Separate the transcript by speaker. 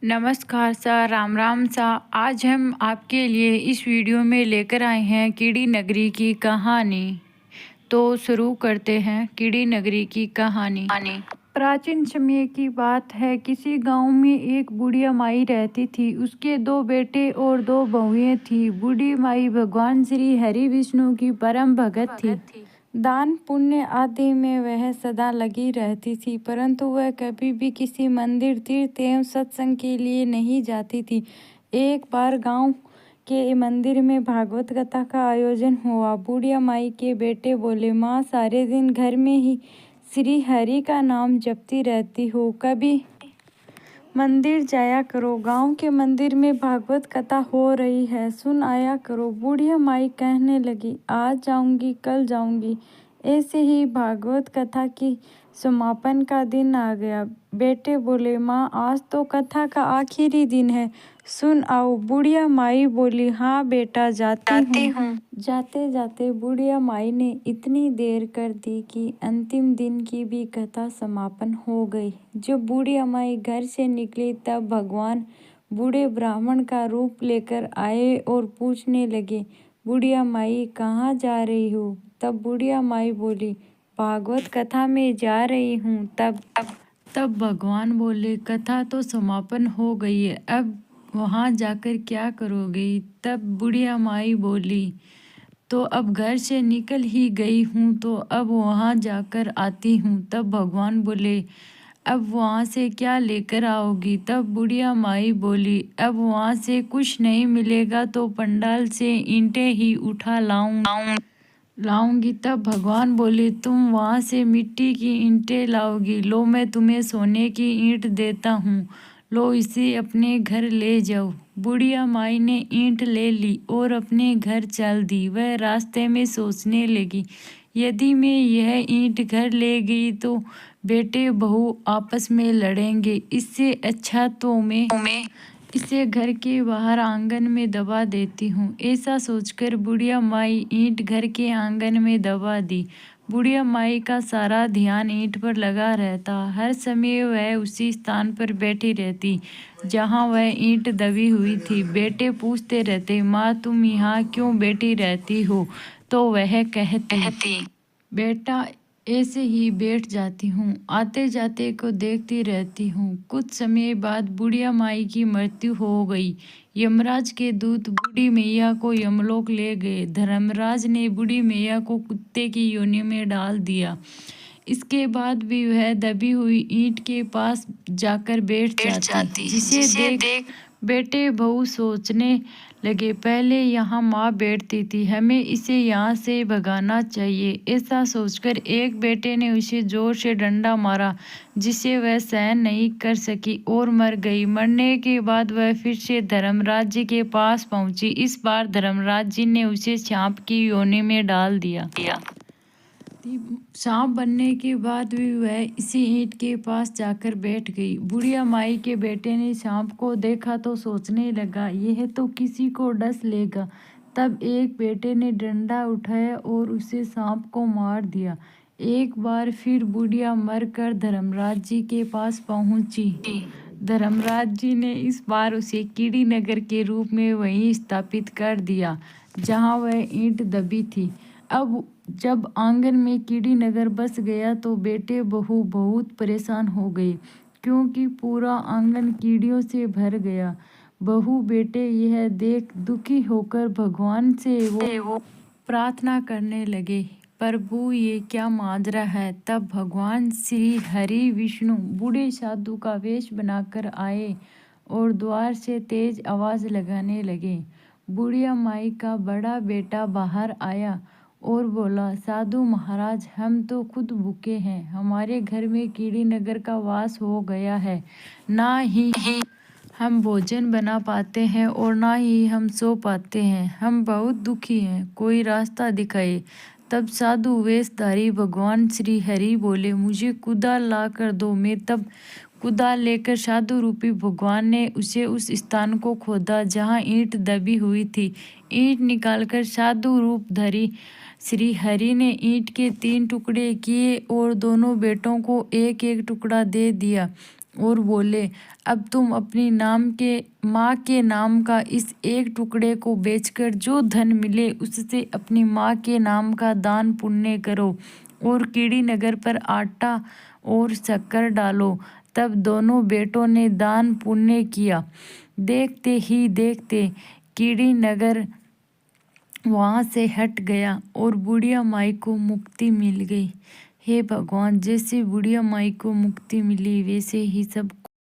Speaker 1: नमस्कार सा राम राम सा। आज हम आपके लिए इस वीडियो में लेकर आए हैं कीड़ी नगरी की कहानी। तो शुरू करते हैं कीड़ी नगरी की कहानी। प्राचीन समय की बात है। किसी गांव में एक बुढ़िया माई रहती थी। उसके 2 बेटे और 2 बहुएं थी। बूढ़ी माई भगवान श्री हरि विष्णु की परम भगत थी। दान पुण्य आदि में वह सदा लगी रहती थी, परंतु वह कभी भी किसी मंदिर, तीर्थ एवं सत्संग के लिए नहीं जाती थी। एक बार गांव के मंदिर में भागवत कथा का आयोजन हुआ। बुढ़िया माई के बेटे बोले, माँ, सारे दिन घर में ही श्री हरि का नाम जपती रहती हो, कभी मंदिर जाया करो। गांव के मंदिर में भागवत कथा हो रही है, सुन आया करो। बुढ़िया माई कहने लगी, आज जाऊंगी, कल जाऊंगी। ऐसे ही भागवत कथा की समापन का दिन आ गया। बेटे बोले, माँ, आज तो कथा का आखिरी दिन है, सुन आओ। बुढ़िया माई बोली, हाँ बेटा, जाती हूँ। जाते जाते बुढ़िया माई ने इतनी देर कर दी कि अंतिम दिन की भी कथा समापन हो गई। जब बुढ़िया माई घर से निकली तब भगवान बूढ़े ब्राह्मण का रूप लेकर आए और पूछने लगे, बुढ़िया माई, कहाँ जा रही हो? तब बुढ़िया माई बोली, भागवत कथा में जा रही हूँ। तब भगवान बोले, कथा तो समापन हो गई है, अब वहाँ जाकर क्या करोगे? तब बुढ़िया माई बोली, तो अब घर से निकल ही गई हूँ, तो अब वहाँ जाकर आती हूँ। तब भगवान बोले, अब वहाँ से क्या लेकर आओगी? तब बुढ़िया माई बोली, अब वहाँ से कुछ नहीं मिलेगा तो पंडाल से ईंटें ही उठा लाऊंगी। तब भगवान बोले, तुम वहाँ से मिट्टी की ईंटें लाओगी, लो मैं तुम्हें सोने की ईंट देता हूँ, लो इसे अपने घर ले जाओ। बुढ़िया माई ने ईंट ले ली और अपने घर चल दी। वह रास्ते में सोचने लगी, यदि मैं यह ईंट घर ले गई तो बेटे बहू आपस में लड़ेंगे, इससे अच्छा तो मैं इसे घर के बाहर आंगन में दबा देती हूँ। ऐसा सोचकर बुढ़िया माई ईंट घर के आंगन में दबा दी। बुढ़िया माई का सारा ध्यान ईंट पर लगा रहता। हर समय वह उसी स्थान पर बैठी रहती जहाँ वह ईंट दबी हुई थी। बेटे पूछते रहते, माँ, तुम यहाँ क्यों बैठी रहती हो? तो वह कहती, बेटा, ऐसे ही बैठ जाती हूँ, आते जाते को देखती रहती हूँ। कुछ समय बाद बुढ़िया माई की मृत्यु हो गई। यमराज के दूत बूढ़ी मैया को यमलोक ले गए। धर्मराज ने बूढ़ी मैया को कुत्ते की योनि में डाल दिया। इसके बाद भी वह दबी हुई ईंट के पास जाकर बैठ जाती, जिसे देख बेटे बहू सोचने लगे, पहले यहाँ माँ बैठती थी, हमें इसे यहाँ से भगाना चाहिए। ऐसा सोचकर एक बेटे ने उसे जोर से डंडा मारा, जिसे वह सहन नहीं कर सकी और मर गई। मरने के बाद वह फिर से धर्मराज जी के पास पहुंची। इस बार धर्मराज जी ने उसे सांप की योनि में डाल दिया। सांप बनने के बाद भी वह इसी ईंट के पास जाकर बैठ गई। बुढ़िया माई के बेटे ने सांप को देखा तो सोचने लगा, यह तो किसी को डस लेगा। तब एक बेटे ने डंडा उठाया और उसे सांप को मार दिया। एक बार फिर बुढ़िया मरकर धर्मराज जी के पास पहुंची। धर्मराज जी ने इस बार उसे कीड़ी नगर के रूप में वहीं स्थापित कर दिया जहां वह ईंट दबी थी। अब जब आंगन में कीड़ी नगर बस गया तो बेटे बहू बहुत परेशान हो गए, क्योंकि पूरा आंगन कीड़ियों से भर गया। बहू बेटे यह देख दुखी होकर भगवान से वो प्रार्थना करने लगे, प्रभु, ये क्या माजरा है? तब भगवान श्री हरि विष्णु बूढ़े साधु का वेश बनाकर आए और द्वार से तेज आवाज लगाने लगे। बुढ़िया माई का बड़ा बेटा बाहर आया और बोला, साधु महाराज, हम तो खुद भूखे हैं, हमारे घर में कीड़ी नगर का वास हो गया है, ना ही हम भोजन बना पाते हैं और ना ही हम सो पाते हैं, हम बहुत दुखी हैं, कोई रास्ता दिखाए। तब साधु वेशधारी भगवान श्री हरि बोले, मुझे कुदाल ला कर दो। मैं तब कुदाल लेकर साधु रूपी भगवान ने उसे उस स्थान को खोदा जहाँ ईंट दबी हुई थी। ईंट निकालकर साधु रूप धरी श्री हरि ने ईंट के 3 टुकड़े किए और दोनों बेटों को एक एक टुकड़ा दे दिया और बोले, अब तुम अपनी माँ के नाम का इस एक टुकड़े को बेचकर जो धन मिले उससे अपनी माँ के नाम का दान पुण्य करो और कीड़ी नगर पर आटा और शक्कर डालो। तब दोनों बेटों ने दान पुण्य किया। देखते ही देखते कीड़ी नगर वहाँ से हट गया और बुढ़िया माई को मुक्ति मिल गई। हे भगवान, जैसे बुढ़िया माई को मुक्ति मिली वैसे ही सब